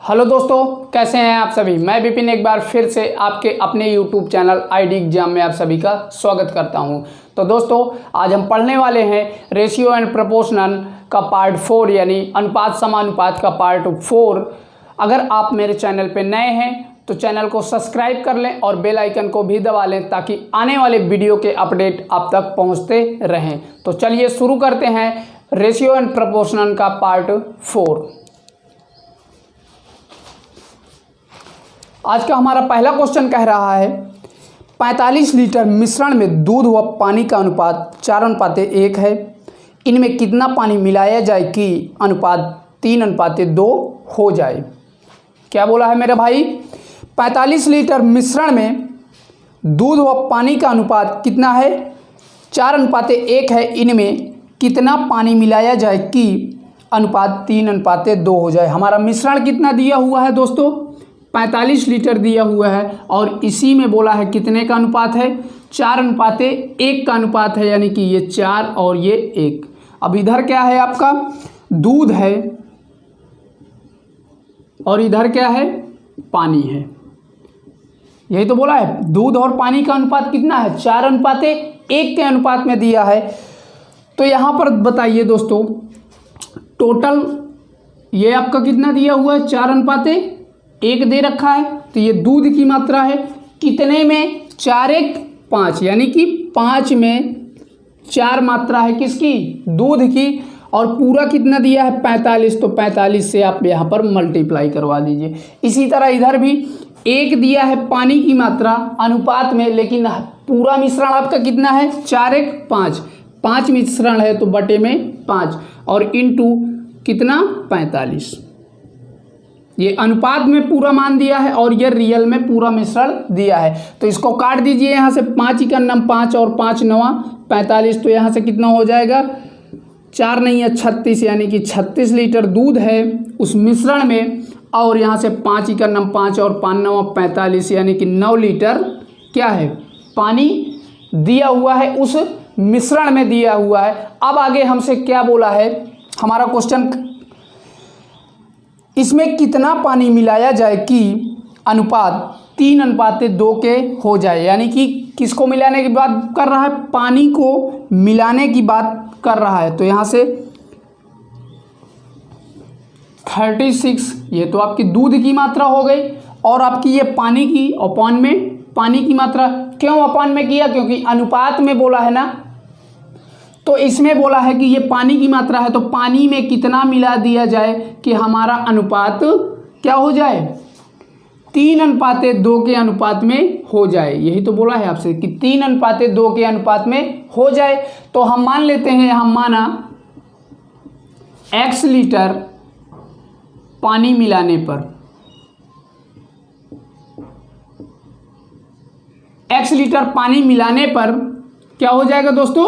Hello दोस्तों, कैसे हैं आप सभी। मैं विपिन एक बार फिर से आपके अपने YouTube चैनल आईडी एग्जाम में आप सभी का स्वागत करता हूं। तो दोस्तों, आज हम पढ़ने वाले हैं रेशियो एंड प्रोपोर्शनल का पार्ट 4 यानी अनुपात समानुपात का पार्ट 4। अगर आप मेरे चैनल पे नए हैं तो चैनल को सब्सक्राइब कर लें और बेल आइकन को भी दबा लें ताकि आने वाले वीडियो के अपडेट आप तक पहुँचते रहें। तो चलिए शुरू करते हैं रेशियो एंड प्रोपोर्शनल का पार्ट 4। आज का हमारा पहला क्वेश्चन कह रहा है 45 लीटर मिश्रण में दूध व पानी का अनुपात 4:1 है। इनमें कितना पानी मिलाया जाए कि अनुपात 3:2 हो जाए। क्या बोला है मेरे भाई, 45 लीटर मिश्रण में दूध व पानी का अनुपात कितना है, 4:1 है। इनमें कितना पानी मिलाया जाए कि अनुपात 3:2 हो जाए। हमारा मिश्रण कितना दिया हुआ है दोस्तों, 45 लीटर दिया हुआ है और इसी में बोला है कितने का अनुपात है, 4:1 का अनुपात है, यानी कि ये 4 और ये 1। अब इधर क्या है, आपका दूध है और इधर क्या है, पानी है। यही तो बोला है, दूध और पानी का अनुपात कितना है, 4:1 के अनुपात में दिया है। तो यहाँ पर बताइए दोस्तों, टोटल ये आपका कितना दिया हुआ है, 4:1 दे रखा है। तो ये दूध की मात्रा है कितने में, 4:1 5, यानी कि 5 में 4 मात्रा है किसकी, दूध की। और पूरा कितना दिया है, 45। तो 45 से आप यहाँ पर मल्टीप्लाई करवा दीजिए। इसी तरह इधर भी 1 दिया है पानी की मात्रा अनुपात में, लेकिन पूरा मिश्रण आपका कितना है, 4:1 5। 5 मिश्रण है तो बटे में 5 और इंटू कितना, 45। ये अनुपात में पूरा मान दिया है और ये रियल में पूरा मिश्रण दिया है। तो इसको काट दीजिए यहाँ से, 5 × 9 5 और 5 × 9 45। तो यहाँ से कितना हो जाएगा, 4 नहीं है 36, यानी कि 36 लीटर दूध है उस मिश्रण में। और यहाँ से 5 × 9 5 और 5 × 9 45, यानी कि 9 लीटर क्या है, पानी दिया हुआ है, उस मिश्रण में दिया हुआ है। अब आगे हमसे क्या बोला है, हमारा क्वेश्चन, इसमें कितना पानी मिलाया जाए कि अनुपात 3:2 के हो जाए। यानी कि किसको मिलाने की बात कर रहा है, पानी को मिलाने की बात कर रहा है। तो यहाँ से 36, ये तो आपकी दूध की मात्रा हो गई और आपकी ये पानी की, अपान में पानी की मात्रा। क्यों अपान में किया, क्योंकि अनुपात में बोला है ना। तो इसमें बोला है कि ये पानी की मात्रा है, तो पानी में कितना मिला दिया जाए कि हमारा अनुपात क्या हो जाए, 3:2 के अनुपात में हो जाए। यही तो बोला है आपसे कि 3:2 के अनुपात में हो जाए। तो हम मान लेते हैं, हम माना x लीटर पानी मिलाने पर, x लीटर पानी मिलाने पर क्या हो जाएगा दोस्तों,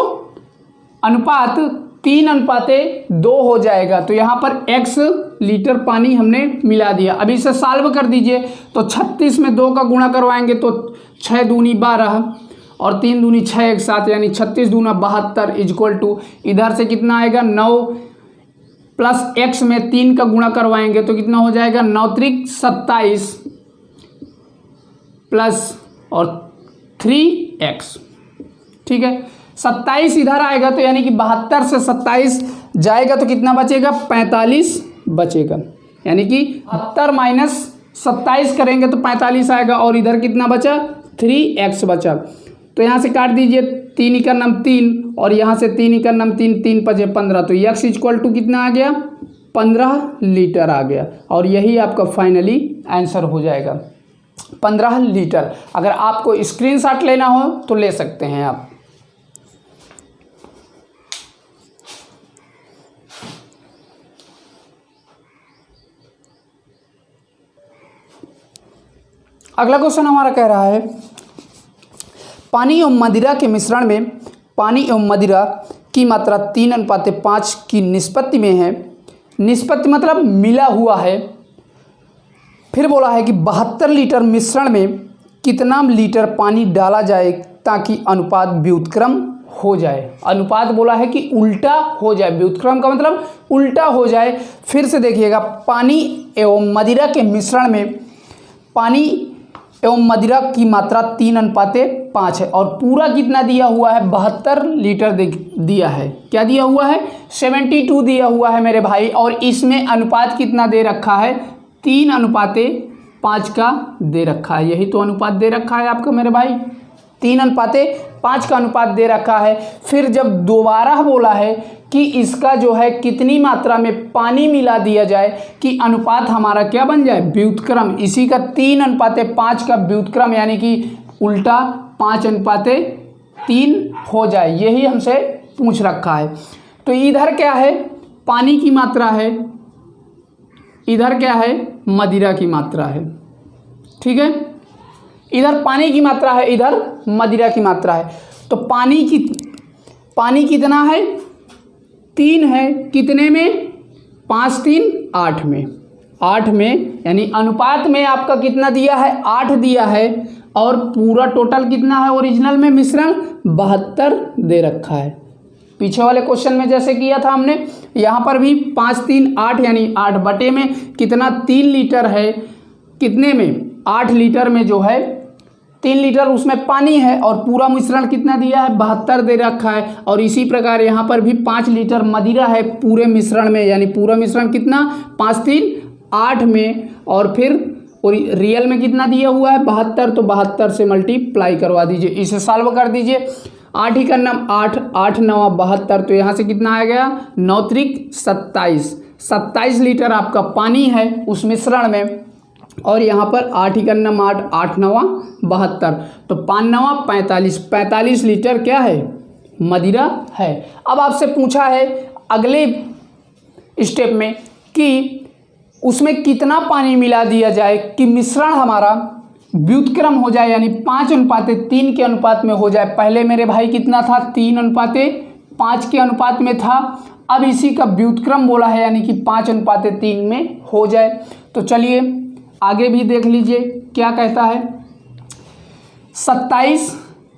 अनुपात 3:2 हो जाएगा। तो यहाँ पर x लीटर पानी हमने मिला दिया। अभी इसे सॉल्व कर दीजिए। तो 36 में 2 का गुणा करवाएंगे तो 6 दूनी 12 और 3 दूनी 6 एक साथ, यानी 36 दूना 72 इक्वल टू, इधर से कितना आएगा 9 प्लस x में 3 का गुणा करवाएंगे तो कितना हो जाएगा, 9 त्रिक 27 प्लस और 3x। ठीक है, 27 इधर आएगा तो यानी कि 72 से 27 जाएगा तो कितना बचेगा, 45 बचेगा। यानी कि 72 माइनस 27 करेंगे तो 45 आएगा और इधर कितना बचा, 3x बचा। तो यहाँ से काट दीजिए, 3 × 9 3 और यहाँ से 3 × 9 3, 3 × 5 15। तो x इक्वल टू कितना आ गया, 15 लीटर आ गया। और यही आपका फाइनली आंसर हो जाएगा, 15 लीटर। अगर आपको स्क्रीनशॉट लेना हो तो ले सकते हैं आप। अगला क्वेश्चन हमारा कह रहा है, पानी एवं मदिरा के मिश्रण में पानी एवं मदिरा की मात्रा 3:5 की निष्पत्ति में है। निष्पत्ति मतलब मिला हुआ है। फिर बोला है कि 72 लीटर मिश्रण में कितना लीटर पानी डाला जाए ताकि अनुपात व्युत्क्रम हो जाए। अनुपात बोला है कि उल्टा हो जाए, व्युत्क्रम का मतलब उल्टा हो जाए। फिर से देखिएगा, पानी एवं मदिरा के मिश्रण में पानी एवं मदिरा की मात्रा 3:5 है और पूरा कितना दिया हुआ है, 72 लीटर दिया है। क्या दिया हुआ है, 72 दिया हुआ है मेरे भाई। और इसमें अनुपात कितना दे रखा है, 3:5 का दे रखा है। यही तो अनुपात दे रखा है आपका मेरे भाई, 3:5 का अनुपात दे रखा है। फिर जब दोबारा बोला है कि इसका जो है कितनी मात्रा में पानी मिला दिया जाए कि अनुपात हमारा क्या बन जाए, व्युत्क्रम। इसी का 3:5 का व्युत्क्रम यानी कि उल्टा 5:3 हो जाए, यही हमसे पूछ रखा है। तो इधर क्या है, पानी की मात्रा है, इधर क्या है, मदिरा की मात्रा है। ठीक है, इधर पानी की मात्रा है, इधर मदिरा की मात्रा है। तो पानी कितना है, 3 है। कितने में, 5 3 8 में, 8 में, यानी अनुपात में आपका कितना दिया है, 8 दिया है। और पूरा टोटल कितना है ओरिजिनल में मिश्रण, 72 दे रखा है। पीछे वाले क्वेश्चन में जैसे किया था हमने, यहाँ पर भी 5 3 8 यानी 8 बटे में कितना, 3 लीटर है। कितने में, 8 लीटर में जो है 3 लीटर उसमें पानी है और पूरा मिश्रण कितना दिया है, 72 दे रखा है। और इसी प्रकार यहाँ पर भी 5 लीटर मदिरा है पूरे मिश्रण में, यानी पूरा मिश्रण कितना, 5 3 8 में। और फिर रियल में कितना दिया हुआ है, 72। तो 72 से मल्टीप्लाई करवा दीजिए, इसे सॉल्व कर दीजिए। 8 ही का नाम 8, 8 9 72। तो यहाँ से कितना आ गया, 9 त्रिक 27, 27 लीटर आपका पानी है उस मिश्रण में। और यहाँ पर 8 ही का नाम 8, 8 9 72। तो 5 9 45, 45 लीटर क्या है, मदिरा है। अब आपसे पूछा है अगले स्टेप में कि उसमें कितना पानी मिला दिया जाए कि मिश्रण हमारा व्युत्क्रम हो जाए, यानी 5:3 के अनुपात में हो जाए। पहले मेरे भाई कितना था, 3:5 के अनुपात में था। अब इसी का व्युत्क्रम बोला है, यानी कि 5:3 में हो जाए। तो चलिए आगे भी देख लीजिए क्या कहता है। 27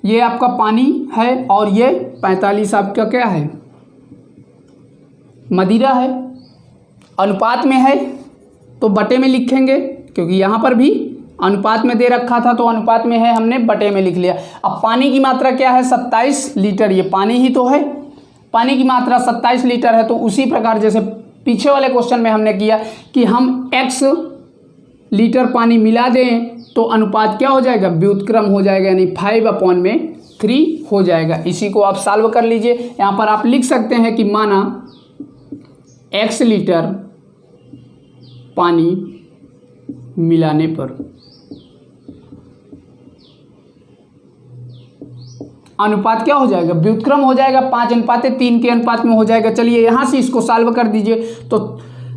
ये आपका पानी है और ये 45 आपका क्या है, मदिरा है। अनुपात में है तो बटे में लिखेंगे, क्योंकि यहाँ पर भी अनुपात में दे रखा था तो अनुपात में है, हमने बटे में लिख लिया। अब पानी की मात्रा क्या है, 27 लीटर, ये पानी ही तो है। पानी की मात्रा 27 लीटर है। तो उसी प्रकार जैसे पीछे वाले क्वेश्चन में हमने किया कि हम x लीटर पानी मिला दें तो अनुपात क्या हो जाएगा, व्युत्क्रम हो जाएगा, यानी 5/3 हो जाएगा। इसी को आप सॉल्व कर लीजिए। यहाँ पर आप लिख सकते हैं कि माना x लीटर पानी मिलाने पर अनुपात क्या हो जाएगा, व्युत्क्रम हो जाएगा, 5:3 के अनुपात में हो जाएगा। चलिए यहाँ से इसको सॉल्व कर दीजिए। तो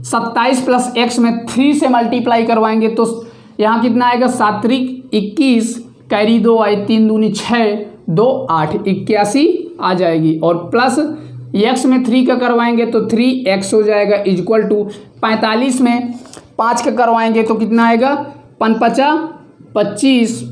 27 प्लस x में 3 से मल्टीप्लाई करवाएंगे तो यहाँ कितना आएगा, 7 त्रिक 21, कैरी 2 आई, 3 दूनी 6, 2 8, 81 आ जाएगी। और प्लस x में 3 का करवाएंगे तो 3x हो जाएगा, इक्वल टू 45 में 5 का करवाएंगे तो कितना आएगा, 5 5 25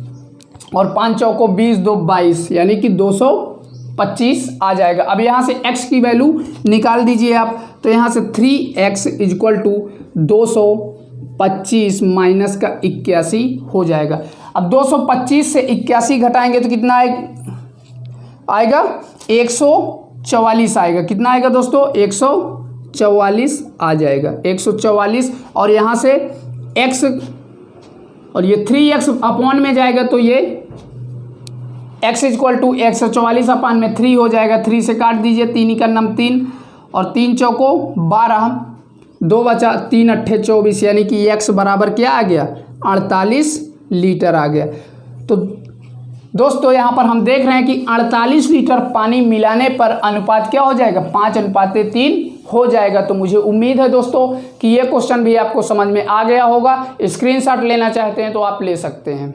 और 5 चौको 20, 2 22, यानी कि 225 आ जाएगा। अब यहाँ से x की वैल्यू निकाल दीजिए आप। तो यहाँ से 3x इक्वल टू 225 माइनस का 81 हो जाएगा। अब 225 से 81 घटाएंगे तो कितना आएगा 144 आएगा। कितना आएगा दोस्तों, 144 आ जाएगा, 144। और यहाँ से x और ये 3x अपॉन में जाएगा तो ये x इक्वल टू 144 अपॉन में 3 हो जाएगा। 3 से काट दीजिए, 3 का नाम 3 और 3 चौको 12, 2 बचा, 3 अट्ठे 24, यानी कि x बराबर क्या आ गया, 48 लीटर आ गया। तो दोस्तों यहाँ पर हम देख रहे हैं कि 48 लीटर पानी मिलाने पर अनुपात क्या हो जाएगा, 5:3 हो जाएगा। तो मुझे उम्मीद है दोस्तों कि ये क्वेश्चन भी आपको समझ में आ गया होगा। स्क्रीनशॉट लेना चाहते हैं तो आप ले सकते हैं।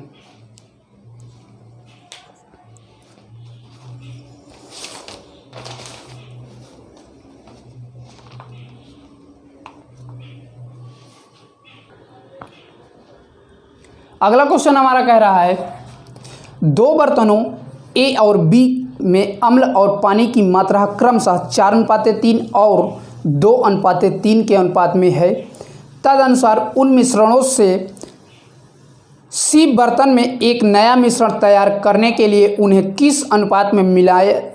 अगला क्वेश्चन हमारा कह रहा है 2 बर्तनों A और B में अम्ल और पानी की मात्रा क्रमशः 4:3 और 2:3 के अनुपात में है, तदनुसार उन मिश्रणों से सी बर्तन में एक नया मिश्रण तैयार करने के लिए उन्हें किस अनुपात में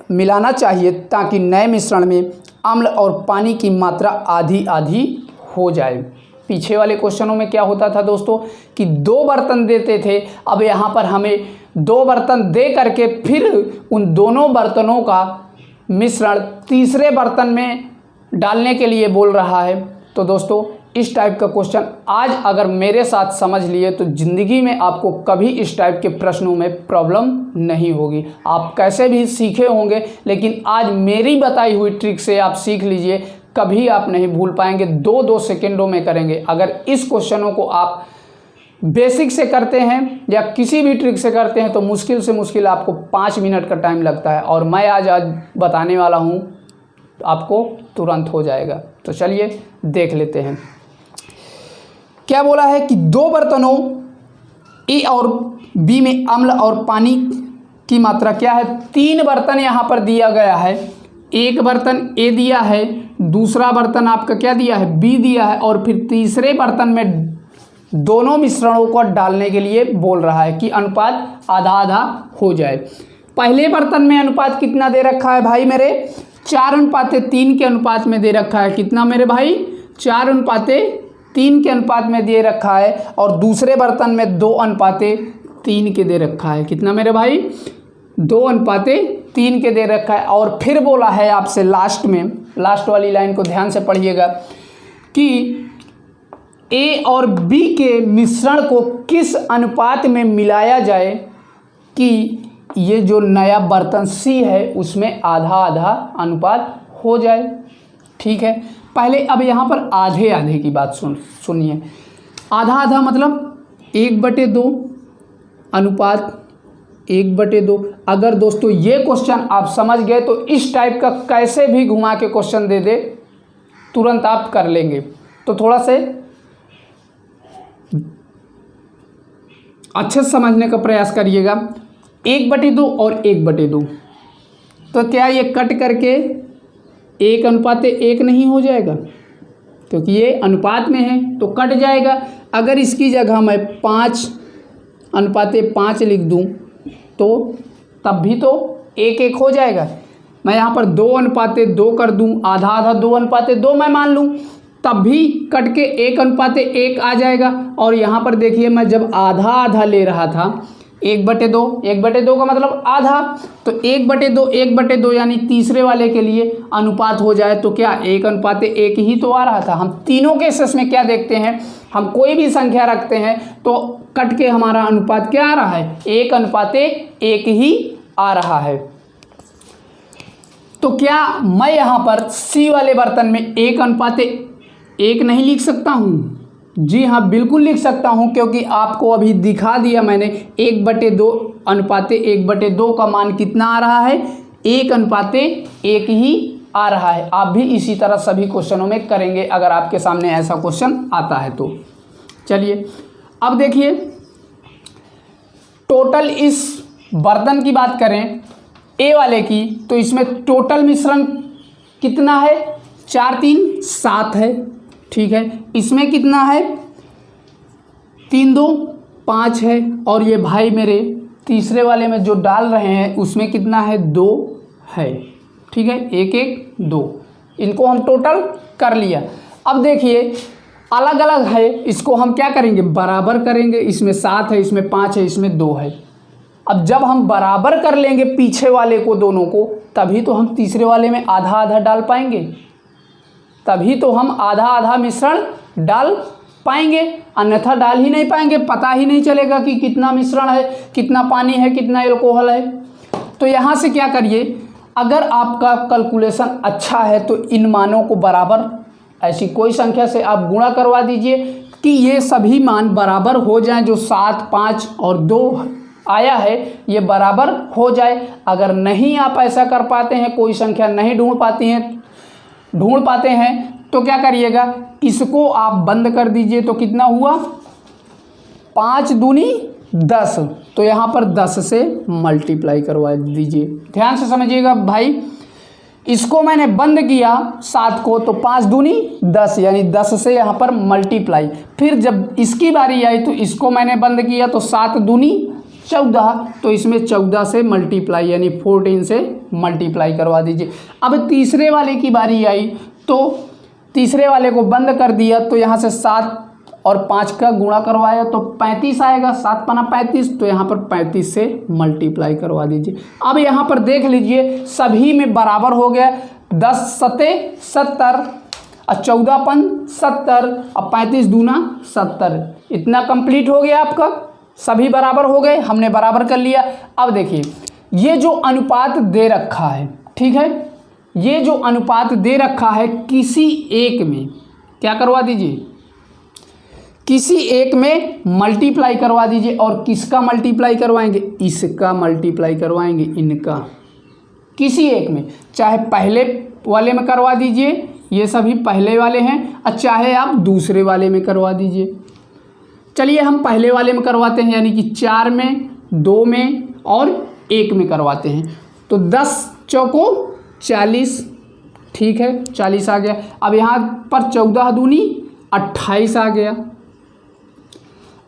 मिलाना चाहिए ताकि नए मिश्रण में अम्ल और पानी की मात्रा आधी आधी हो जाए। पीछे वाले क्वेश्चनों में क्या होता था दोस्तों कि 2 बर्तन देते थे, अब यहाँ पर हमें 2 बर्तन दे करके फिर उन दोनों बर्तनों का मिश्रण तीसरे बर्तन में डालने के लिए बोल रहा है। तो दोस्तों इस टाइप का क्वेश्चन आज अगर मेरे साथ समझ लिए तो ज़िंदगी में आपको कभी इस टाइप के प्रश्नों में प्रॉब्लम नहीं होगी। आप कैसे भी सीखे होंगे, लेकिन आज मेरी बताई हुई ट्रिक से आप सीख लीजिए, कभी आप नहीं भूल पाएंगे। 2 सेकेंडों में करेंगे। अगर इस क्वेश्चनों को आप बेसिक से करते हैं या किसी भी ट्रिक से करते हैं तो मुश्किल से मुश्किल आपको 5 मिनट का टाइम लगता है, और मैं आज बताने वाला हूँ आपको तुरंत हो जाएगा। तो चलिए देख लेते हैं। क्या बोला है कि 2 बर्तनों ए और बी में अम्ल और पानी की मात्रा क्या है। 3 बर्तन यहाँ पर दिया गया है, एक बर्तन ए दिया है, दूसरा बर्तन आपका क्या दिया है, बी दिया है, और फिर तीसरे बर्तन में दोनों मिश्रणों को डालने के लिए बोल रहा है कि अनुपात आधा आधा हो जाए। पहले बर्तन में अनुपात कितना दे रखा है भाई मेरे, 4:3 के अनुपात में दे रखा है। कितना मेरे भाई, 4:3 के अनुपात में दे रखा है, और दूसरे बर्तन में 2:3 के दे रखा है। कितना मेरे भाई, 2:3 के दे रखा है। और फिर बोला है आपसे लास्ट में, लास्ट वाली लाइन को ध्यान से पढ़िएगा कि ए और बी के मिश्रण को किस अनुपात में मिलाया जाए कि ये जो नया बर्तन सी है उसमें आधा आधा अनुपात हो जाए। ठीक है, पहले अब यहाँ पर आधे आधे की बात सुनिए। आधा आधा मतलब 1/2 अनुपात 1/2। अगर दोस्तों ये क्वेश्चन आप समझ गए तो इस टाइप का कैसे भी घुमा के क्वेश्चन दे दे तुरंत आप कर लेंगे। तो थोड़ा से अच्छे से समझने का प्रयास करिएगा। 1/2 और 1/2, तो क्या ये कट करके 1:1 नहीं हो जाएगा, क्योंकि ये अनुपात में है तो कट जाएगा। अगर इसकी जगह मैं 5:5 लिख दूं तो तब भी तो 1:1 हो जाएगा। मैं यहाँ पर 2:2 कर दूं, आधा आधा 2:2 मैं मान लूँ, तब भी कट के 1:1 आ जाएगा। और यहाँ पर देखिए मैं जब आधा आधा ले रहा था 1/2 का मतलब आधा, तो 1/2 यानी तीसरे वाले के लिए अनुपात हो जाए तो क्या 1:1 ही तो आ रहा था। हम तीनों केसेस में क्या देखते हैं, हम कोई भी संख्या रखते हैं तो कट के हमारा अनुपात क्या आ रहा है, 1:1 ही आ रहा है। तो क्या मैं यहाँ पर सी वाले बर्तन में 1:1 नहीं लिख सकता हूँ? जी हाँ, बिल्कुल लिख सकता हूँ, क्योंकि आपको अभी दिखा दिया मैंने 1/2 का मान कितना आ रहा है, 1:1 ही आ रहा है। आप भी इसी तरह सभी क्वेश्चनों में करेंगे अगर आपके सामने ऐसा क्वेश्चन आता है तो। चलिए अब देखिए, टोटल इस बर्तन की बात करें ए वाले की, तो इसमें टोटल मिश्रण कितना है, 4 3 7 है। ठीक है, इसमें कितना है, 3 2 5 है, और ये भाई मेरे तीसरे वाले में जो डाल रहे हैं उसमें कितना है, 2 है। ठीक है, 1 1 2, इनको हम टोटल कर लिया। अब देखिए अलग अलग है, इसको हम क्या करेंगे, बराबर करेंगे। इसमें 7 है, इसमें 5 है, इसमें 2 है। अब जब हम बराबर कर लेंगे पीछे वाले को दोनों को, तभी तो हम तीसरे वाले में आधा आधा डाल पाएंगे, तभी तो हम आधा आधा मिश्रण डाल पाएंगे, अन्यथा डाल ही नहीं पाएंगे, पता ही नहीं चलेगा कि कितना मिश्रण है, कितना पानी है, कितना एल्कोहल है। तो यहाँ से क्या करिए, अगर आपका कैलकुलेशन अच्छा है तो इन मानों को बराबर ऐसी कोई संख्या से आप गुणा करवा दीजिए कि ये सभी मान बराबर हो जाएं, जो 7 5 और 2 आया है ये बराबर हो जाए। अगर नहीं आप ऐसा कर पाते हैं, कोई संख्या नहीं ढूंढ पाते हैं तो क्या करिएगा, इसको आप बंद कर दीजिए। तो कितना हुआ, 5 दूनी 10, तो यहाँ पर 10 से मल्टीप्लाई करवा दीजिए। ध्यान से समझिएगा भाई, इसको मैंने बंद किया 7 को, तो 5 दूनी 10, यानी 10 से यहाँ पर मल्टीप्लाई। फिर जब इसकी बारी आई तो इसको मैंने बंद किया, तो 7 दूनी 14, तो इसमें 14 से मल्टीप्लाई यानी 14 से मल्टीप्लाई करवा दीजिए। अब तीसरे वाले की बारी आई तो तीसरे वाले को बंद कर दिया, तो यहाँ से 7 और 5 का गुणा करवाया तो 35 आएगा, 7 पना 35, तो यहाँ पर 35 से मल्टीप्लाई करवा दीजिए। अब यहाँ पर देख लीजिए सभी में बराबर हो गया, 10 सत्ते 70 और 14 पन 70 और 35 दूना 70, इतना कंप्लीट हो गया आपका, सभी बराबर हो गए, हमने बराबर कर लिया। अब देखिए ये जो अनुपात दे रखा है, ठीक है, ये जो अनुपात दे रखा है किसी एक में क्या करवा दीजिए, किसी एक में मल्टीप्लाई करवा दीजिए। और किसका मल्टीप्लाई करवाएंगे, इसका मल्टीप्लाई करवाएंगे, इनका, किसी एक में, चाहे पहले वाले में करवा दीजिए, ये सभी पहले वाले हैं, और चाहे आप दूसरे वाले में करवा दीजिए। चलिए हम पहले वाले में करवाते हैं, यानी कि 4 में, 2 में और 1 में करवाते हैं। तो 10 चौको 40, ठीक है, 40 आ गया। अब यहाँ पर 14 दूनी 28 आ गया,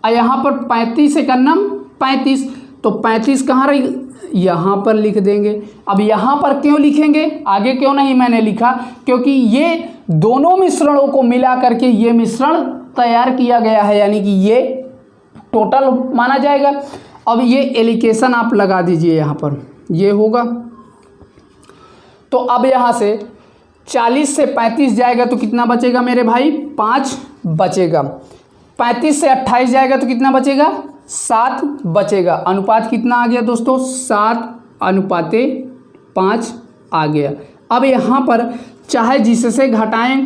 और यहाँ पर 35 से करनम 35, तो 35 कहाँ रही, यहाँ पर लिख देंगे। अब यहाँ पर क्यों लिखेंगे, आगे क्यों नहीं मैंने लिखा, क्योंकि ये दोनों मिश्रणों को मिला करके ये मिश्रण तैयार किया गया है, यानी कि ये टोटल माना जाएगा। अब ये एलिकेशन आप लगा दीजिए, यहाँ पर ये होगा। तो अब यहाँ से 40 से 35 जाएगा तो कितना बचेगा मेरे भाई, 5 बचेगा। 35 से 28 जाएगा तो कितना बचेगा, 7 बचेगा। अनुपात कितना आ गया दोस्तों, 7:5 आ गया। अब यहाँ पर चाहे जिससे घटाएं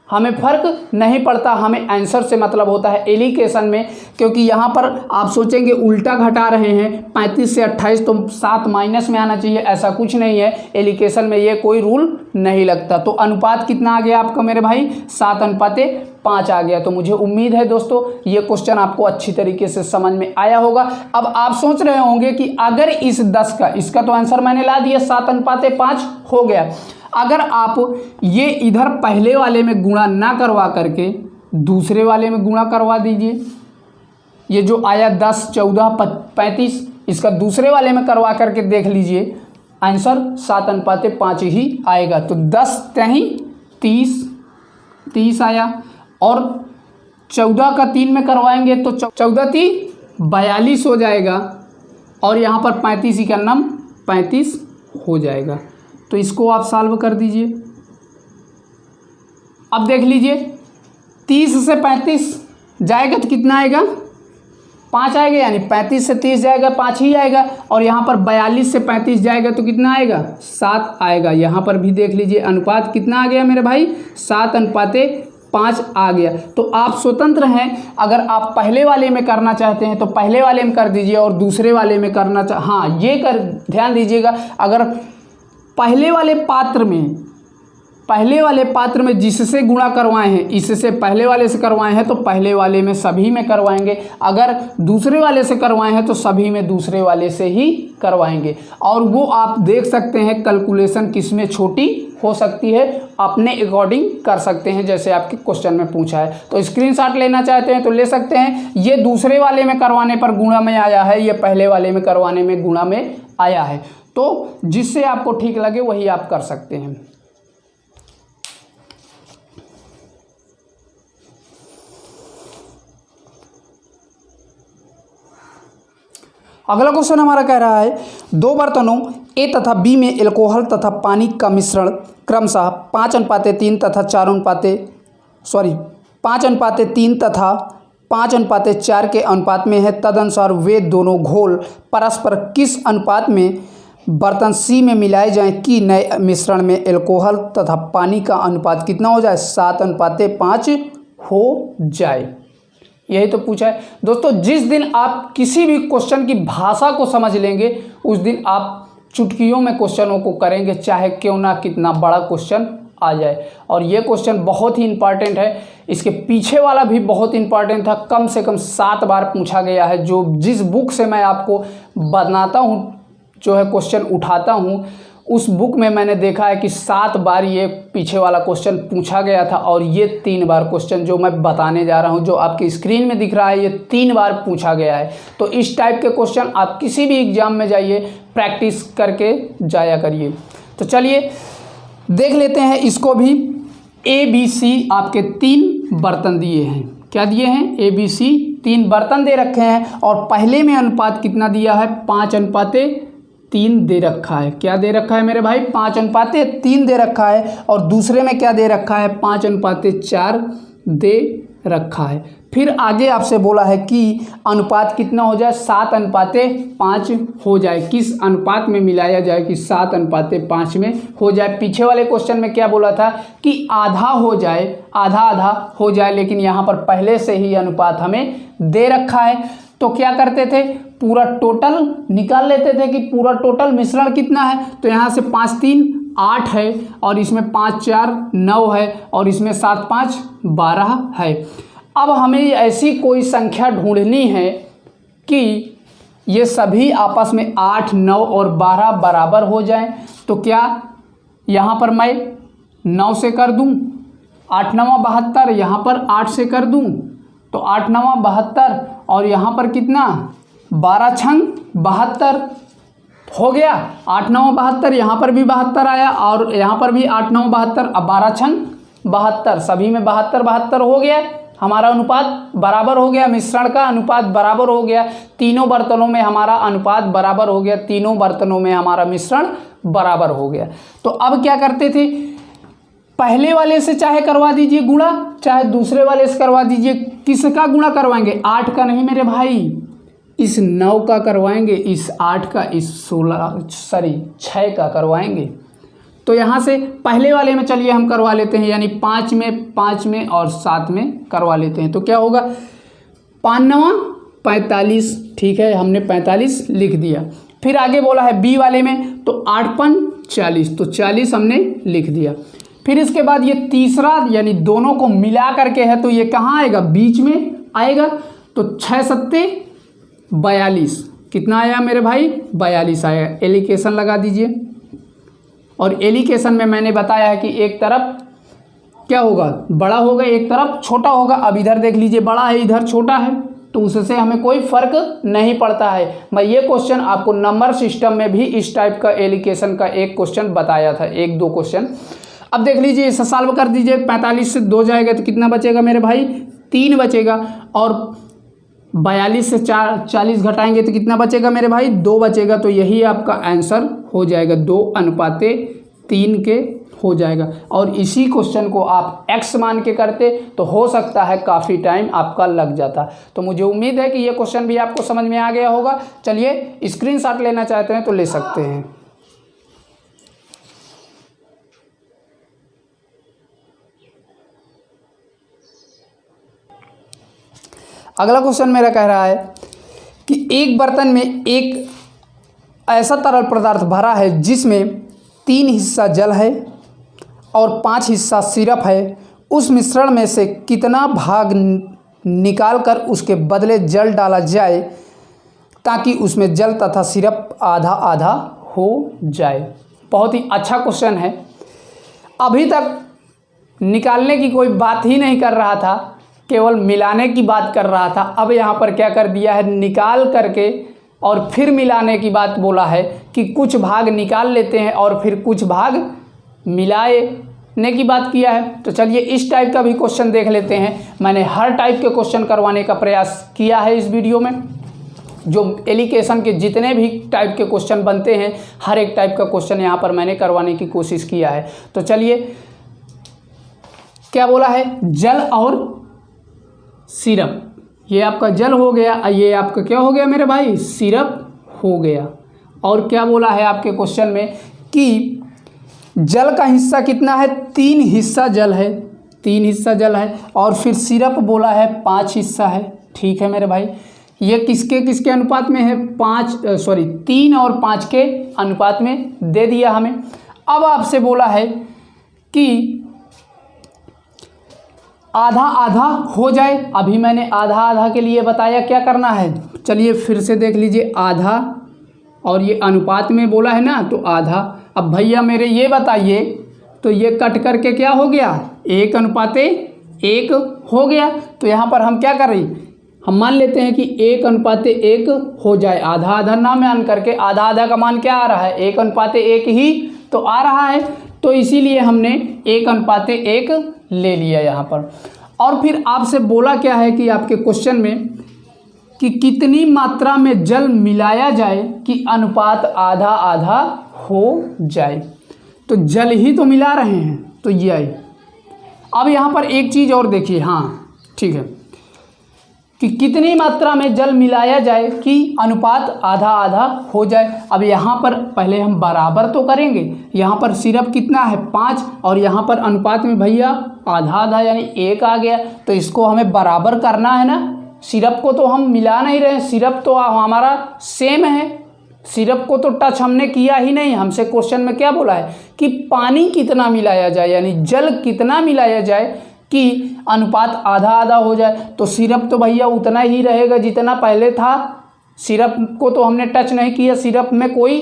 हमें फ़र्क नहीं पड़ता, हमें आंसर से मतलब होता है एलिकेशन में, क्योंकि यहाँ पर आप सोचेंगे उल्टा घटा रहे हैं, 35 से 28 तो 7 माइनस में आना चाहिए, ऐसा कुछ नहीं है, एलिकेशन में ये कोई रूल नहीं लगता। तो अनुपात कितना आ गया आपका मेरे भाई, 7:5 आ गया। तो मुझे उम्मीद है दोस्तों ये क्वेश्चन आपको अच्छी तरीके से समझ में आया होगा। अब आप सोच रहे होंगे कि अगर इस 10 का, इसका तो आंसर मैंने ला दिया, 7:5 हो गया। अगर आप ये इधर पहले वाले में गुणा ना करवा करके दूसरे वाले में गुणा करवा दीजिए, ये जो आया 10, 14, 35, इसका दूसरे वाले में करवा करके देख लीजिए, आंसर 7:5 ही आएगा। तो 10 तेही 30 आया, और 14 का 3 में करवाएंगे तो 14 3 42 हो जाएगा, और यहाँ पर 35 ही का नाम 35 हो जाएगा। तो इसको आप सॉल्व कर दीजिए। अब देख लीजिए 30 से 35 जाएगा तो कितना आएगा, 5 आएगा, यानी 35 से 30 जाएगा 5 ही आएगा। और यहाँ पर 42 से 35 जाएगा तो कितना आएगा, 7 आएगा। यहाँ पर भी देख लीजिए अनुपात कितना आ गया मेरे भाई, 7:5 आ गया। तो आप स्वतंत्र हैं, अगर आप पहले वाले में करना चाहते हैं तो पहले वाले में कर दीजिए, और दूसरे वाले में करना हाँ ये कर ध्यान दीजिएगा, अगर पहले वाले पात्र में जिससे गुणा करवाए हैं, इससे पहले वाले से करवाए हैं तो पहले वाले में सभी में करवाएंगे, अगर दूसरे वाले से करवाए हैं तो सभी में दूसरे वाले से ही करवाएंगे। और वो आप देख सकते हैं कैलकुलेशन किसमें छोटी हो सकती है, अपने अकॉर्डिंग कर सकते हैं, जैसे आपके क्वेश्चन में पूछा है। तो स्क्रीनशॉट लेना चाहते हैं तो ले सकते हैं। ये दूसरे वाले में करवाने पर गुणा में आया है, ये पहले वाले में करवाने में गुणा में आया है। तो जिससे आपको ठीक लगे वही आप कर सकते हैं। अगला क्वेश्चन हमारा कह रहा है, 2 बर्तनों ए तथा बी में एल्कोहल तथा पानी का मिश्रण क्रमशः 5:3 तथा 5:3 तथा 5:4 के अनुपात में है। तदनुसार वे दोनों घोल परस्पर किस अनुपात में बर्तन सी में मिलाए जाएं कि नए मिश्रण में एल्कोहल तथा पानी का अनुपात कितना हो जाए, 7:5 हो जाए। यही तो पूछा है दोस्तों। जिस दिन आप किसी भी क्वेश्चन की भाषा को समझ लेंगे उस दिन आप चुटकियों में क्वेश्चनों को करेंगे, चाहे क्यों ना कितना बड़ा क्वेश्चन आ जाए। और ये क्वेश्चन बहुत ही इंपॉर्टेंट है, इसके पीछे वाला भी बहुत इंपॉर्टेंट था, कम से कम 7 बार पूछा गया है। जो जिस बुक से मैं आपको बनाता हूँ, जो है क्वेश्चन उठाता हूँ, उस बुक में मैंने देखा है कि 7 बार ये पीछे वाला क्वेश्चन पूछा गया था। और ये 3 बार क्वेश्चन जो मैं बताने जा रहा हूँ, जो आपकी स्क्रीन में दिख रहा है, ये 3 बार पूछा गया है। तो इस टाइप के क्वेश्चन आप किसी भी एग्जाम में जाइए, प्रैक्टिस करके जाया करिए। तो चलिए देख लेते हैं इसको भी। ABC आपके 3 बर्तन दिए हैं। क्या दिए हैं? ABC 3 बर्तन दे रखे हैं। और पहले में अनुपात कितना दिया है? 5:3 दे रखा है। क्या दे रखा है मेरे भाई? 5:3 दे रखा है। और दूसरे में क्या दे रखा है? 5:4 दे रखा है। फिर आगे आपसे बोला है कि अनुपात कितना हो जाए? 7:5 हो जाए। किस अनुपात में मिलाया जाए कि 7:5 में हो जाए? पीछे वाले क्वेश्चन में क्या बोला था कि आधा हो जाए, आधा आधा हो जाए, लेकिन यहाँ पर पहले से ही अनुपात हमें दे रखा है। तो क्या करते थे? पूरा टोटल निकाल लेते थे कि पूरा टोटल मिश्रण कितना है। तो यहाँ से 5×3 8 है, और इसमें 5×4 9 है, और इसमें 7×5 12 है। अब हमें ऐसी कोई संख्या ढूंढनी है कि ये सभी आपस में 8, 9 और 12 बराबर हो जाएं। तो क्या यहाँ पर मैं 9 से कर दूँ? 8 9 72, यहाँ पर 8 से कर दूँ तो 8 9 72, और यहाँ पर कितना? 12 छंग 72 हो गया। 8 9 72, यहाँ पर भी 72 आया, और यहाँ पर भी 8 9 72, अब 12 छंग 72, सभी में 72 72 हो गया। हमारा अनुपात बराबर हो गया, मिश्रण का अनुपात बराबर हो गया। तीनों बर्तनों में हमारा अनुपात बराबर हो गया, तीनों बर्तनों में हमारा मिश्रण बराबर हो गया। तो अब क्या करते थे? पहले वाले से चाहे करवा दीजिए गुणा, चाहे दूसरे वाले से करवा दीजिए। किसका गुणा करवाएंगे? 8 का नहीं मेरे भाई, इस 9 का करवाएंगे, इस 8 का, इस 6 का करवाएंगे। तो यहाँ से पहले वाले में चलिए हम करवा लेते हैं, यानी 5 में और 7 में करवा लेते हैं। तो क्या होगा? 5 9 45, ठीक है, हमने 45 लिख दिया। फिर आगे बोला है बी वाले में, तो 8 5 40, तो 40 हमने लिख दिया। फिर इसके बाद ये तीसरा, यानी दोनों को मिला करके है, तो ये कहाँ आएगा? बीच में आएगा। तो 6 7 42, कितना आया मेरे भाई? 42 आया। एलिकेशन लगा दीजिए। और एलिकेशन में मैंने बताया है कि एक तरफ क्या होगा? बड़ा होगा, एक तरफ छोटा होगा। अब इधर देख लीजिए, बड़ा है, इधर छोटा है, तो उससे हमें कोई फर्क नहीं पड़ता है। मैं ये क्वेश्चन आपको नंबर सिस्टम में भी इस टाइप का एलिकेशन का एक क्वेश्चन बताया था, 1-2 क्वेश्चन। अब देख लीजिए, इसे सॉल्व कर दीजिए। 45 से 2 जाएगा तो कितना बचेगा मेरे भाई? 3 बचेगा। और 42 से 40 घटाएंगे तो कितना बचेगा मेरे भाई? 2 बचेगा। तो यही आपका आंसर हो जाएगा, 2:3 के हो जाएगा। और इसी क्वेश्चन को आप x मान के करते तो हो सकता है काफ़ी टाइम आपका लग जाता। तो मुझे उम्मीद है कि ये क्वेश्चन भी आपको समझ में आ गया होगा। चलिए स्क्रीनशॉट लेना चाहते हैं तो ले सकते हैं। अगला क्वेश्चन मेरा कह रहा है कि एक बर्तन में एक ऐसा तरल पदार्थ भरा है जिसमें 3 हिस्सा जल है और 5 हिस्सा सिरप है। उस मिश्रण में से कितना भाग निकालकर उसके बदले जल डाला जाए ताकि उसमें जल तथा सिरप आधा आधा हो जाए? बहुत ही अच्छा क्वेश्चन है। अभी तक निकालने की कोई बात ही नहीं कर रहा था, केवल मिलाने की बात कर रहा था। अब यहाँ पर क्या कर दिया है? निकाल करके और फिर मिलाने की बात बोला है कि कुछ भाग निकाल लेते हैं और फिर कुछ भाग मिलाने की बात किया है। तो चलिए इस टाइप का भी क्वेश्चन देख लेते हैं। मैंने हर टाइप के क्वेश्चन करवाने का प्रयास किया है इस वीडियो में। जो एलिकेशन के जितने भी टाइप के क्वेश्चन बनते हैं, हर एक टाइप का क्वेश्चन यहाँ पर मैंने करवाने की कोशिश किया है। तो चलिए क्या बोला है? जल और सिरप। ये आपका जल हो गया, ये आपका क्या हो गया मेरे भाई? सिरप हो गया। और क्या बोला है आपके क्वेश्चन में कि जल का हिस्सा कितना है? 3 हिस्सा जल है, 3 हिस्सा जल है। और फिर सिरप बोला है 5 हिस्सा है। ठीक है मेरे भाई, ये किसके किसके अनुपात में है? 3 और 5 के अनुपात में दे दिया हमें। अब आपसे बोला है कि आधा आधा हो जाए। अभी मैंने आधा आधा के लिए बताया क्या करना है, चलिए फिर से देख लीजिए। आधा और ये अनुपात में बोला है ना, तो आधा। अब भैया मेरे ये बताइए, तो ये कट करके क्या हो गया, 1:1 हो गया। तो यहाँ पर हम क्या कर रहे हैं, हम मान लेते हैं कि 1:1 हो जाए। आधा आधा ना मान करके, आधा आधा का मान क्या आ रहा है, 1:1 ही तो आ रहा है। तो इसीलिए हमने 1:1 ले लिया यहाँ पर। और फिर आपसे बोला क्या है कि आपके क्वेश्चन में कि कितनी मात्रा में जल मिलाया जाए कि अनुपात आधा आधा हो जाए। तो जल ही तो मिला रहे हैं, तो ये आई। अब यहाँ पर एक चीज़ और देखिए, हाँ ठीक है, कि कितनी मात्रा में जल मिलाया जाए कि अनुपात आधा आधा हो जाए। अब यहाँ पर पहले हम बराबर तो करेंगे। यहाँ पर सिर्फ कितना है, 5, और यहाँ पर अनुपात में भैया आधा आधा यानी 1 आ गया। तो इसको हमें बराबर करना है ना, सिरप को तो हम मिला नहीं रहे, सिरप तो हमारा सेम है, सिरप को तो टच हमने किया ही नहीं। हमसे क्वेश्चन में क्या बोला है कि पानी कितना मिलाया जाए, यानी जल कितना मिलाया जाए कि अनुपात आधा आधा हो जाए। तो सिरप तो भैया उतना ही रहेगा जितना पहले था, सिरप को तो हमने टच नहीं किया, सिरप में कोई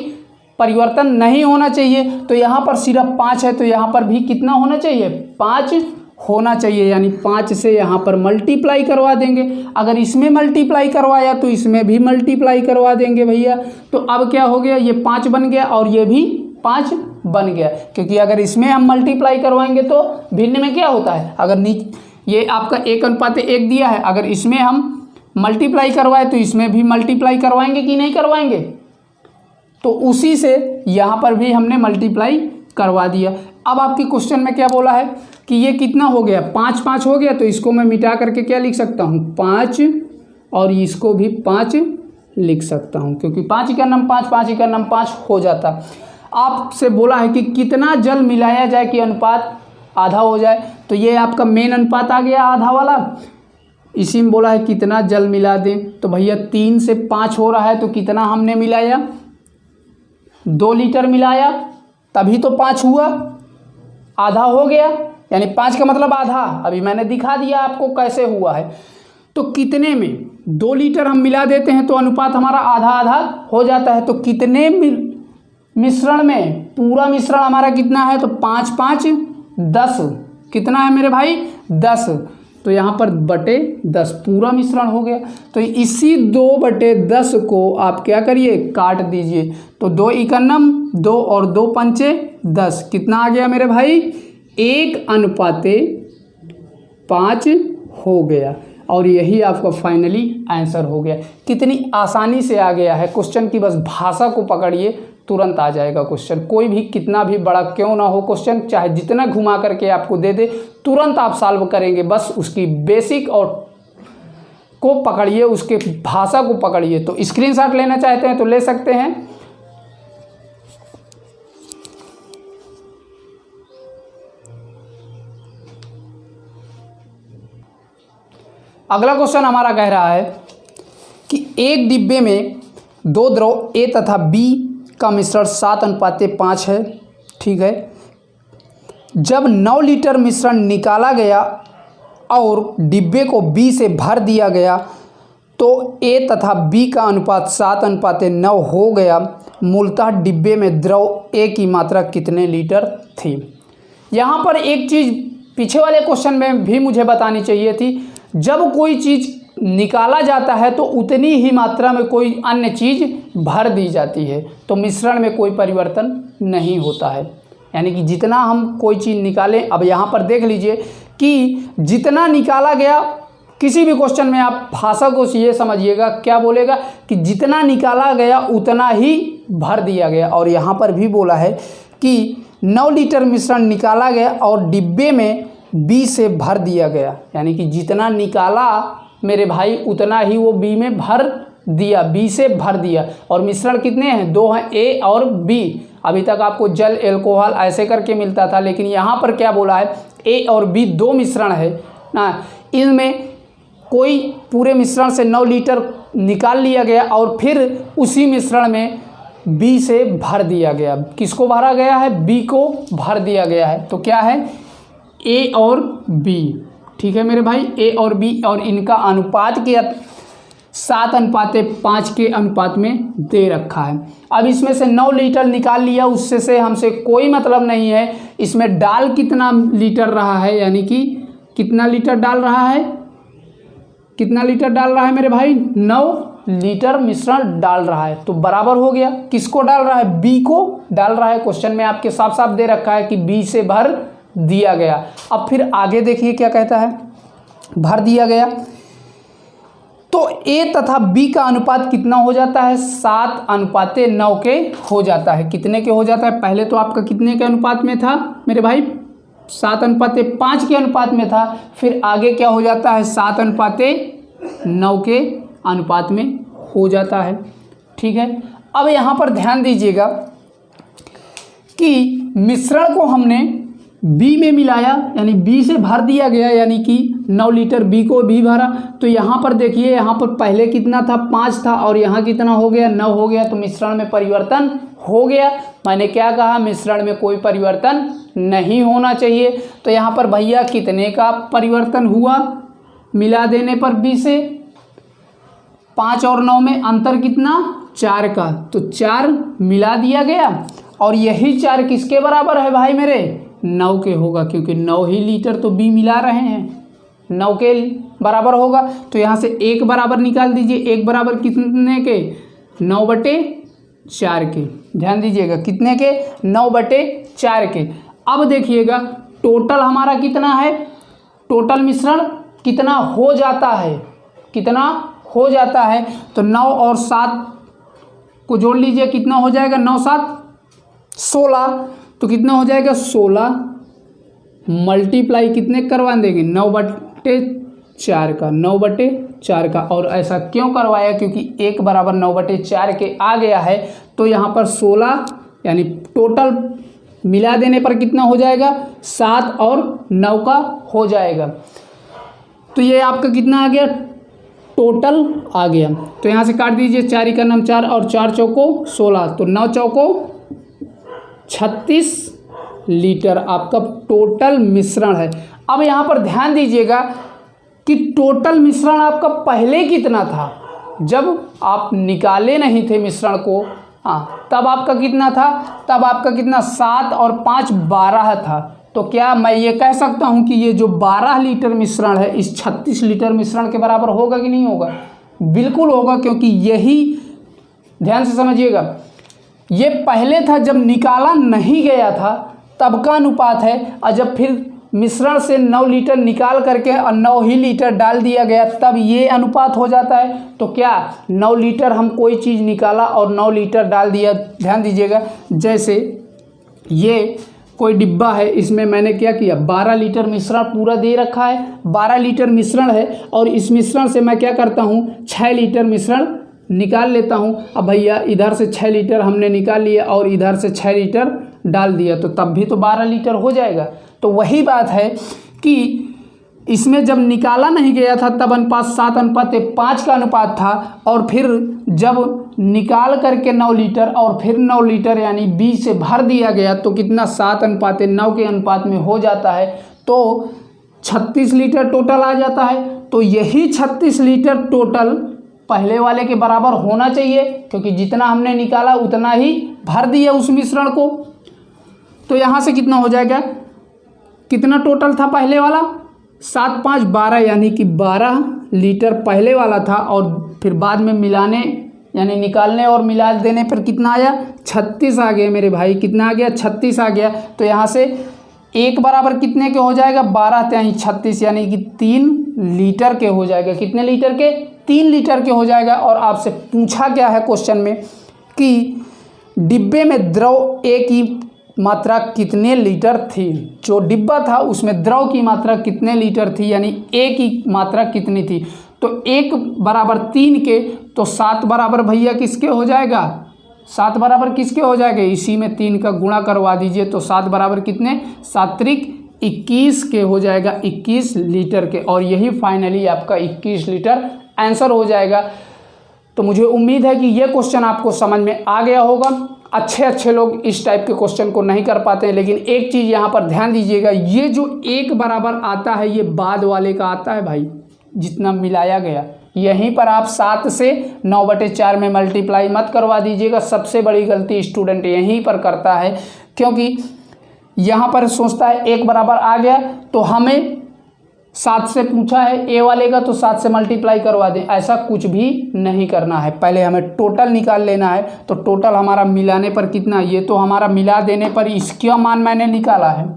परिवर्तन नहीं होना चाहिए। तो यहाँ पर सिरप 5 है, तो यहाँ पर भी कितना होना चाहिए, 5 होना चाहिए। यानी 5 से यहाँ पर मल्टीप्लाई करवा देंगे। अगर इसमें मल्टीप्लाई करवाया तो इसमें भी मल्टीप्लाई करवा देंगे भैया। तो अब क्या हो गया, ये 5 बन गया और ये भी 5 बन गया, क्योंकि अगर इसमें हम मल्टीप्लाई करवाएंगे तो भिन्न में क्या होता है, अगर ये आपका 1:1 दिया है, अगर इसमें हम मल्टीप्लाई करवाए तो इसमें भी मल्टीप्लाई करवाएंगे कि नहीं करवाएंगे। तो उसी से यहाँ पर भी हमने मल्टीप्लाई करवा दिया। अब आपके क्वेश्चन में क्या बोला है कि ये कितना हो गया, 5 हो गया। तो इसको मैं मिटा करके क्या लिख सकता हूँ, 5, और इसको भी 5 लिख सकता हूँ, क्योंकि 5 का नम 5, 5 का नम 5 हो जाता। आपसे बोला है कि कितना जल मिलाया जाए कि अनुपात आधा हो जाए। तो ये आपका मेन अनुपात आ गया आधा वाला। इसी में बोला है कितना जल मिला दें, तो भैया 3 से 5 हो रहा है, तो कितना हमने मिलाया, 2 लीटर मिलाया, तभी तो 5 हुआ, आधा हो गया। यानी 5 का मतलब आधा। अभी मैंने दिखा दिया आपको कैसे हुआ है। तो कितने में 2 लीटर हम मिला देते हैं तो अनुपात हमारा आधा आधा हो जाता है। तो कितने मिश्रण में, पूरा मिश्रण हमारा कितना है, तो 5 5 10, कितना है मेरे भाई, 10। तो यहाँ पर बटे 10 पूरा मिश्रण हो गया। तो इसी 2/10 को आप क्या करिए, काट दीजिए। तो 2 इकन्नम 2 और 2 पंचे 10, कितना आ गया मेरे भाई, 1:5 हो गया। और यही आपका फाइनली आंसर हो गया। कितनी आसानी से आ गया है क्वेश्चन की, बस भाषा को पकड़िए, तुरंत आ जाएगा क्वेश्चन। कोई भी कितना भी बड़ा क्यों ना हो क्वेश्चन, चाहे जितना घुमा करके आपको दे दे, तुरंत आप सॉल्व करेंगे। बस उसकी बेसिक और को पकड़िए, उसके भाषा को पकड़िए। तो स्क्रीनशॉट लेना चाहते हैं तो ले सकते हैं। अगला क्वेश्चन हमारा कह रहा है कि एक डिब्बे में 2 द्रव ए तथा बी का मिश्रण 7:5 है, ठीक है। जब 9 लीटर मिश्रण निकाला गया और डिब्बे को बी से भर दिया गया तो ए तथा बी का अनुपात 7:9 हो गया। मूलतः डिब्बे में द्रव ए की मात्रा कितने लीटर थी। यहाँ पर एक चीज़ पीछे वाले क्वेश्चन में भी मुझे बतानी चाहिए थी। जब कोई चीज़ निकाला जाता है तो उतनी ही मात्रा में कोई अन्य चीज़ भर दी जाती है, तो मिश्रण में कोई परिवर्तन नहीं होता है। यानी कि जितना हम कोई चीज़ निकालें, अब यहाँ पर देख लीजिए कि जितना निकाला गया, किसी भी क्वेश्चन में आप भाषा को ये समझिएगा, क्या बोलेगा कि जितना निकाला गया उतना ही भर दिया गया। और यहाँ पर भी बोला है कि 9 लीटर मिश्रण निकाला गया और डिब्बे में बी से भर दिया गया। यानी कि जितना निकाला मेरे भाई उतना ही वो बी में भर दिया, बी से भर दिया। और मिश्रण कितने हैं, 2 हैं, ए और बी। अभी तक आपको जल एल्कोहल ऐसे करके मिलता था, लेकिन यहाँ पर क्या बोला है, ए और बी 2 मिश्रण है ना। इनमें कोई पूरे मिश्रण से 9 लीटर निकाल लिया गया और फिर उसी मिश्रण में बी से भर दिया गया। किसको भरा गया है? बी को भर दिया गया है। तो क्या है? ए और बी। ठीक है मेरे भाई, ए और बी, और इनका अनुपात के 7:5 के अनुपात में दे रखा है। अब इसमें से 9 लीटर निकाल लिया, उससे से हमसे कोई मतलब नहीं है। इसमें डाल कितना लीटर रहा है, यानी कि कितना लीटर डाल रहा है, कितना लीटर डाल रहा है मेरे भाई? 9 लीटर मिश्रण डाल रहा है। तो बराबर हो गया। किसको डाल रहा है? बी को डाल रहा है। क्वेश्चन में आपके साफ साफ दे रखा है कि बी से भर दिया गया। अब फिर आगे देखिए क्या कहता है, भर दिया गया तो ए तथा बी का अनुपात कितना हो जाता है? 7:9 के हो जाता है। कितने के हो जाता है? पहले तो आपका कितने के अनुपात में था मेरे भाई? 7:5 के अनुपात में था। फिर आगे क्या हो जाता है? 7:9 के अनुपात में हो जाता है। ठीक है, अब यहाँ पर ध्यान दीजिएगा कि मिश्रण को हमने बी में मिलाया, यानी बी से भर दिया गया, यानी कि 9 लीटर बी को बी भरा। तो यहाँ पर देखिए, यहाँ पर पहले कितना था? 5 था, और यहाँ कितना हो गया? 9 हो गया। तो मिश्रण में परिवर्तन हो गया। मैंने क्या कहा? मिश्रण में कोई परिवर्तन नहीं होना चाहिए। तो यहाँ पर भैया कितने का परिवर्तन हुआ मिला देने पर बी से? 5 और 9 में अंतर कितना? 4 का। तो 4 मिला दिया गया, और यही 4 किसके बराबर है भाई मेरे? 9 के होगा, क्योंकि 9 ही लीटर तो बी मिला रहे हैं, 9 के बराबर होगा। तो यहाँ से 1 बराबर निकाल दीजिए। 1 बराबर कितने के? 9/4 के। ध्यान दीजिएगा, कितने के? 9/4 के। अब देखिएगा टोटल हमारा कितना है? टोटल मिश्रण कितना हो जाता है? कितना हो जाता है? तो 9 और 7 को जोड़ लीजिए, कितना हो जाएगा? 9 7 16। तो कितना हो जाएगा? 16 मल्टीप्लाई कितने करवा देंगे? 9/4 का, 9/4 का। और ऐसा क्यों करवाया? क्योंकि 1 बराबर 9/4 के आ गया है। तो यहाँ पर 16, यानी टोटल मिला देने पर कितना हो जाएगा? 7 और 9 का हो जाएगा। तो ये आपका कितना आ गया? टोटल आ गया। तो यहाँ से काट दीजिए, 4 का नाम 4 और 4 चौको 16, तो 9 चौको 36 लीटर आपका टोटल मिश्रण है। अब यहाँ पर ध्यान दीजिएगा कि टोटल मिश्रण आपका पहले कितना था? जब आप निकाले नहीं थे मिश्रण को, हाँ, तब आपका कितना था? तब आपका कितना? 7 और 5 12 था। तो क्या मैं ये कह सकता हूँ कि ये जो 12 लीटर मिश्रण है इस 36 लीटर मिश्रण के बराबर होगा कि नहीं होगा? बिल्कुल होगा, क्योंकि यही, ध्यान से समझिएगा, ये पहले था जब निकाला नहीं गया था तब का अनुपात है, और जब फिर मिश्रण से 9 लीटर निकाल करके और 9 ही लीटर डाल दिया गया तब ये अनुपात हो जाता है। तो क्या 9 लीटर हम कोई चीज़ निकाला और 9 लीटर डाल दिया? ध्यान दीजिएगा, जैसे ये कोई डिब्बा है, इसमें मैंने क्या किया? 12 लीटर मिश्रण पूरा दे रखा है, 12 लीटर मिश्रण है, और इस मिश्रण से मैं क्या करता हूँ? 6 लीटर मिश्रण निकाल लेता हूँ। अब भैया इधर से 6 लीटर हमने निकाल लिया और इधर से 6 लीटर डाल दिया, तो तब भी तो 12 लीटर हो जाएगा। तो वही बात है कि इसमें जब निकाला नहीं गया था तब अनुपात 7:5 का अनुपात था, और फिर जब निकाल करके 9 लीटर और फिर 9 लीटर यानी 20 से भर दिया गया तो कितना? 7:9 के अनुपात में हो जाता है। तो 36 लीटर टोटल आ जाता है। तो यही 36 लीटर टोटल पहले वाले के बराबर होना चाहिए, क्योंकि जितना हमने निकाला उतना ही भर दिया उस मिश्रण को। तो यहाँ से कितना हो जाएगा? कितना टोटल था पहले वाला? 7 5 12, यानी कि 12 लीटर पहले वाला था, और फिर बाद में मिलाने यानी निकालने और मिला देने पर कितना आया? 36 आ गया मेरे भाई। कितना आ गया? 36 आ गया। तो यहाँ से 1 बराबर कितने के हो जाएगा? 12 त्याई 36, यानी कि 3 लीटर के हो जाएगा। कितने लीटर के? 3 लीटर के हो जाएगा। और आपसे पूछा क्या है क्वेश्चन में कि डिब्बे में द्रव ए की मात्रा कितने लीटर थी? जो डिब्बा था उसमें द्रव की मात्रा कितने लीटर थी, यानी ए की मात्रा कितनी थी? तो 1 बराबर 3 के, तो 7 बराबर भैया किसके हो जाएगा? 7 बराबर किसके हो जाएगा? इसी में 3 का गुणा करवा दीजिए, तो 7 बराबर कितने? 7 त्रिक 21 के हो जाएगा, 21 लीटर के। और यही फाइनली आपका 21 लीटर आंसर हो जाएगा। तो मुझे उम्मीद है कि ये क्वेश्चन आपको समझ में आ गया होगा। अच्छे लोग इस टाइप के क्वेश्चन को नहीं कर पाते हैं, लेकिन एक चीज़ यहाँ पर ध्यान दीजिएगा, ये जो 1 बराबर आता है ये बाद वाले का आता है भाई, जितना मिलाया गया। यहीं पर आप 7 से 9/4 में मल्टीप्लाई मत करवा दीजिएगा। सबसे बड़ी गलती स्टूडेंट यहीं पर करता है, क्योंकि यहाँ पर सोचता है 1 बराबर आ गया तो हमें 7 से पूछा है ए वाले का, तो 7 से मल्टीप्लाई करवा दें। ऐसा कुछ भी नहीं करना है, पहले हमें टोटल निकाल लेना है। तो टोटल हमारा मिलाने पर कितना, ये तो हमारा मिला देने पर इसका मान मैंने निकाला है,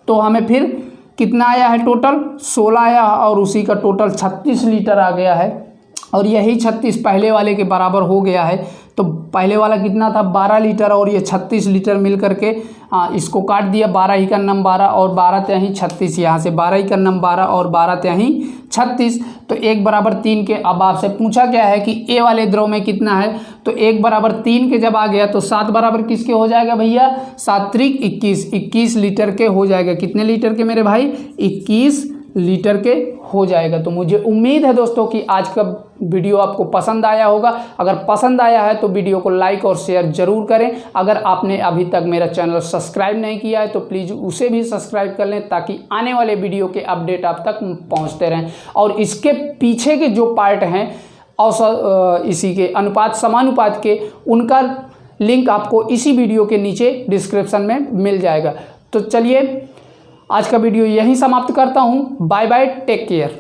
तो हमें फिर कितना आया है, टोटल 16 आया, और उसी का टोटल 36 लीटर आ गया है। और यही 36 पहले वाले के बराबर हो गया है। तो पहले वाला कितना था, 12 लीटर, और ये 36 लीटर मिल करके इसको काट दिया, 12 ही का नम 12 और 12 त्याही 36, यहाँ से 12 ही का नम 12 और 12 त्याही 36। तो 1 बराबर 3 के, अब आपसे पूछा क्या है कि ए वाले द्रव में कितना है, तो 1 बराबर 3 के जब आ गया तो 7 बराबर किसके हो जाएगा भैया, 7 त्रिक 21 लीटर के हो जाएगा। कितने लीटर के मेरे भाई, 21 लीटर के हो जाएगा। तो मुझे उम्मीद है दोस्तों कि आज का वीडियो आपको पसंद आया होगा। अगर पसंद आया है तो वीडियो को लाइक और शेयर जरूर करें। अगर आपने अभी तक मेरा चैनल सब्सक्राइब नहीं किया है तो प्लीज़ उसे भी सब्सक्राइब कर लें, ताकि आने वाले वीडियो के अपडेट आप तक पहुंचते रहें। और इसके पीछे के जो पार्ट हैं और इसी के अनुपात समानुपात के, उनका लिंक आपको इसी वीडियो के नीचे डिस्क्रिप्शन में मिल जाएगा। तो चलिए आज का वीडियो यहीं समाप्त करता हूँ। Bye bye, take care.